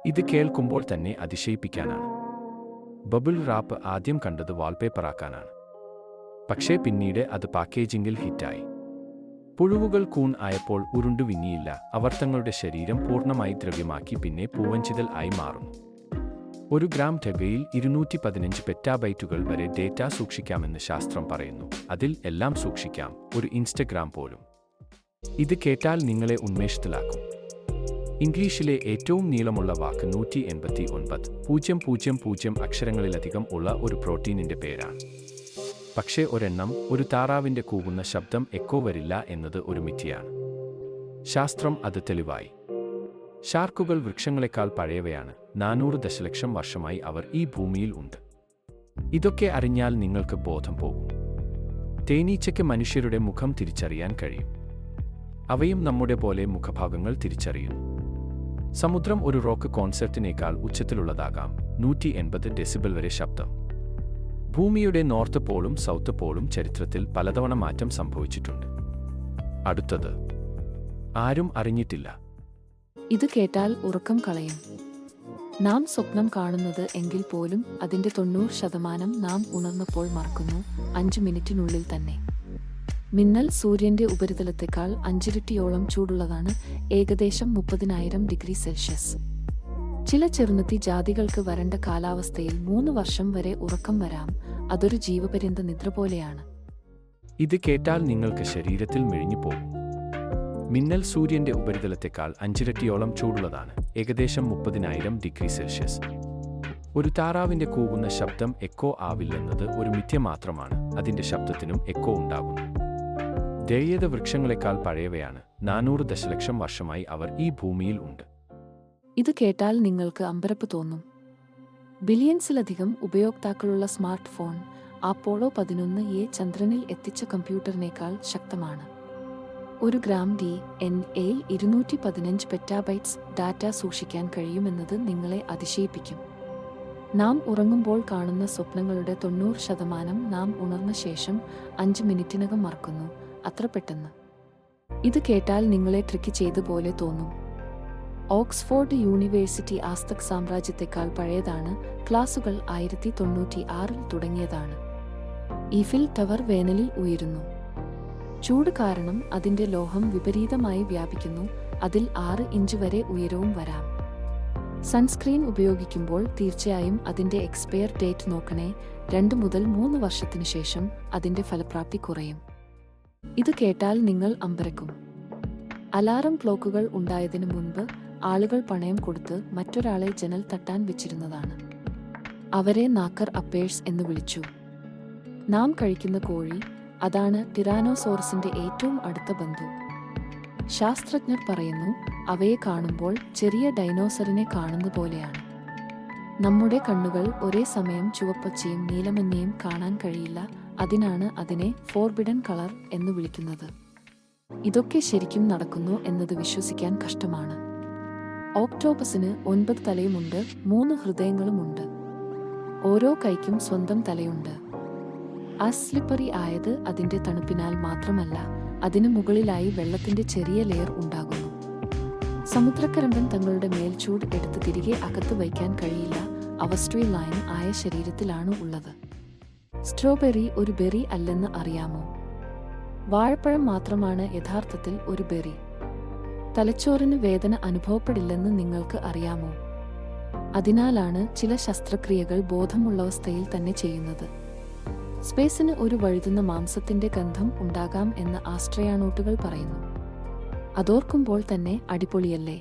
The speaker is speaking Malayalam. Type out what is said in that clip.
ഇത് കേൾക്കുമ്പോൾ തന്നെ അതിശയിപ്പിക്കാനാണ്. ബബിൾ റാപ്പ് ആദ്യം കണ്ടത് വാൾപേപ്പറാക്കാനാണ്. പക്ഷേ പിന്നീട് അത് പാക്കേജിംഗിൽ ഹിറ്റായി. പുഴുവുകൾ കൂൺ ആയപ്പോൾ ഉരുണ്ടു വിങ്ങിയില്ല, അവർ തങ്ങളുടെ ശരീരം പൂർണ്ണമായി ദ്രവ്യമാക്കി പിന്നെ പൂവഞ്ചിതൽ ആയി മാറുന്നു. 1 ഗ്രാം ഡബയിൽ 215 പെറ്റാബൈറ്റുകൾ വരെ ഡേറ്റ സൂക്ഷിക്കാമെന്ന് ശാസ്ത്രം പറയുന്നു. അതിൽ എല്ലാം സൂക്ഷിക്കാം, ഒരു ഇൻസ്റ്റഗ്രാം പോലും. ഇത് കേട്ടാൽ നിങ്ങളെ ഉന്മേഷത്തിലാക്കും. ഇംഗ്ലീഷിലെ ഏറ്റവും നീളമുള്ള വാക്ക് 189,000 അക്ഷരങ്ങളിലധികം ഉള്ള ഒരു പ്രോട്ടീനിന്റെ പേരാണ്. പക്ഷേ ഒരെണ്ണം, ഒരു താറാവിന്റെ കൂവുന്ന ശബ്ദം എക്കോ വരില്ല എന്നത് ഒരു മിഥ്യയാണ്. ശാസ്ത്രം അത് തെളിവായി. ഷാർക്കുകൾ വൃക്ഷങ്ങളെക്കാൾ പഴയവയാണ്. 400 ദശലക്ഷം വർഷമായി അവർ ഈ ഭൂമിയിൽ ഉണ്ട്. ഇതൊക്കെ അറിഞ്ഞാൽ നിങ്ങൾക്ക് ബോധം പോകും. തേനീച്ചയ്ക്ക് മനുഷ്യരുടെ മുഖം തിരിച്ചറിയാൻ കഴിയും. അവയും നമ്മുടെ പോലെ മുഖഭാഗങ്ങൾ തിരിച്ചറിയുന്നു. സമുദ്രം ഒരു റോക്ക് കോൺസെർട്ടിനേക്കാൾ ഉച്ചത്തിലുള്ളതാകാം, 180 ഡെസിബൽ വരെ ശബ്ദം. ഭൂമിയുടെ നോർത്ത് പോളും സൗത്ത് പോളും ചരിത്രത്തിൽ പലതവണ മാറ്റം സംഭവിച്ചിട്ടുണ്ട്. അടുത്തത് ആരും അറിഞ്ഞിട്ടില്ല. ഇത് കേട്ടാൽ ഉറക്കം കളയും. നാം സ്വപ്നം കാണുന്നത് എങ്കിൽ പോലും അതിന്റെ 90% നാം ഉണർന്നപ്പോൾ മറക്കുന്നു, 5 മിനിറ്റിനുള്ളിൽ തന്നെ. മിന്നൽ സൂര്യന്റെ ഉപരിതലത്തേക്കാൾ 5 ഇരട്ടിയോളം ചൂടുള്ളതാണ്, ഏകദേശം 30,000 ഡിഗ്രി സെൽഷ്യസ്. ചില ചെറുനത്തി ജാതികൾക്ക് വരണ്ട കാലാവസ്ഥയിൽ 3 വർഷം വരെ ഉറക്കം വരാം. അതൊരു ജീവപര്യന്ത നിദ്ര പോലെയാണ്. ഇത് കേട്ടാൽ നിങ്ങൾക്ക് ശരീരത്തിൽ മെഴിഞ്ഞു പോകും. മിന്നൽ സൂര്യന്റെ ഉപരിതലത്തേക്കാൾ 5 ഇരട്ടിയോളം ചൂടുള്ളതാണ്, ഏകദേശം 30,000 ഡിഗ്രി സെൽഷ്യസ്. ഒരു താറാവിന്റെ കൂവുന്ന ശബ്ദം എക്കോ ആവില്ലെന്നത് ഒരു മിഥ്യ മാത്രമാണ്. അതിന്റെ ശബ്ദത്തിനും എക്കോ ഉണ്ടാകുന്നു. ദൈവത വൃക്ഷങ്ങളെക്കാൾ പഴയവയാണ്. 400 ദശലക്ഷം വർഷമായി അവർ ഈ ഭൂമിയിൽ ഉണ്ട്. ഇത് കേട്ടാൽ നിങ്ങൾക്ക് അമ്പരപ്പ് തോന്നും. ബില്യൺസിലധികം ഉപയോക്താക്കളുള്ള സ്മാർട്ട് ഫോൺ അപ്പോളോ 11 ചന്ദ്രനിൽ എത്തിച്ച കമ്പ്യൂട്ടറിനേക്കാൾ ശക്തമാണ്. 1 ഗ്രാം DNA-യിൽ 215 പെറ്റാബൈറ്റ്സ് ഡാറ്റ സൂക്ഷിക്കാൻ കഴിയുമെന്നത് നിങ്ങളെ അതിശയിപ്പിക്കും. നാം ഉറങ്ങുമ്പോൾ കാണുന്ന സ്വപ്നങ്ങളുടെ 90% നാം ഉണർന്ന ശേഷം 5 മിനിറ്റിനകം മറക്കുന്നു, അത്ര പെട്ടെന്ന്. ഇത് കേട്ടാൽ നിങ്ങളെ ട്രിക്ക് ചെയ്ത പോലെ തോന്നും. ഓക്സ്ഫോർഡ് യൂണിവേഴ്സിറ്റി ആസ്തക് സാമ്രാജ്യത്തെക്കാൾ പഴയതാണ്. ക്ലാസുകൾ 1096 തുടങ്ങിയതാണ്. ഈഫിൽ ടവർ വേനലിൽ ഉയരുന്നു. ചൂട് കാരണം അതിന്റെ ലോഹം വിപരീതമായി വ്യാപിക്കുന്നു. അതിൽ 6 ഇഞ്ച് വരെ ഉയരവും വരാം. സൺസ്ക്രീൻ ഉപയോഗിക്കുമ്പോൾ തീർച്ചയായും അതിന്റെ എക്സ്പയർ ഡേറ്റ് നോക്കണേ. 2 മുതൽ 3 വർഷത്തിനു ശേഷം അതിന്റെ ഫലപ്രാപ്തി കുറയും. ഇത് കേട്ടാൽ നിങ്ങൾ അമ്പരക്കും. അലാറം ക്ലോക്കുകൾ ഉണ്ടായതിനു മുൻപ് ആളുകൾ പണയം കൊടുത്ത് മറ്റൊരാളെ ജനൽ തട്ടാൻ വെച്ചിരുന്നതാണ്. അവരെ നാക്കർ അപ്പേഴ്സ് എന്ന് വിളിച്ചു. നാം കഴിക്കുന്ന കോഴി, അതാണ് ടിറാനോസോറസിന്റെ ഏറ്റവും അടുത്ത ബന്ധു. ശാസ്ത്രജ്ഞർ പറയുന്നു, അവയെ കാണുമ്പോൾ ചെറിയ ഡൈനോസറിനെ കാണുന്ന പോലെയാണ്. നമ്മുടെ കണ്ണുകൾ ഒരേ സമയം ചുവപ്പച്ചയും നീലമഞ്ഞയും കാണാൻ കഴിയില്ല. അതിനാണ് അതിനെ ഫോർബിഡൻ കളർ എന്ന് വിളിക്കുന്നത്. ഇതൊക്കെ ശരിക്കും നടക്കുന്നു എന്നത് വിശ്വസിക്കാൻ കഷ്ടമാണ്. ഓക്ടോപസിന് 9 തലയുമുണ്ട്, 3 ഹൃദയങ്ങളുമുണ്ട്. ഓരോ കൈക്കും സ്വന്തം തലയുണ്ട്. സ്ലിപ്പറി ആയത് അതിന്റെ തണുപ്പിനാൽ മാത്രമല്ല, അതിനു മുകളിലായി വെള്ളത്തിന്റെ ചെറിയ ലെയർ ഉണ്ടാകുന്നു. സമുദ്രക്കരമ്പൻ തങ്ങളുടെ മേൽച്ചൂട് എടുത്ത് തിരികെ അകത്ത് വയ്ക്കാൻ കഴിയില്ല. അവ സ്ട്രീലൈൻ ആയ ശരീരത്തിലാണ് ഉള്ളത്. സ്ട്രോബെറി ഒരു ബെറി അല്ലെന്ന് അറിയാമോ? വാഴപ്പഴം മാത്രമാണ് യഥാർത്ഥത്തിൽ ഒരു ബെറി. തലച്ചോറിന് വേദന അനുഭവപ്പെടില്ലെന്ന് നിങ്ങൾക്ക് അറിയാമോ? അതിനാലാണ് ചില ശസ്ത്രക്രിയകൾ ബോധമുള്ളവസ്ഥയിൽ തന്നെ ചെയ്യുന്നത്. സ്പേസിന് ഒരു വഴുതുന്ന മാംസത്തിന്റെ ഗന്ധം ഉണ്ടാകാം എന്ന് ആസ്ട്രയാണോട്ടുകൾ പറയുന്നു. അതോർക്കുമ്പോൾ തന്നെ അടിപൊളിയല്ലേ?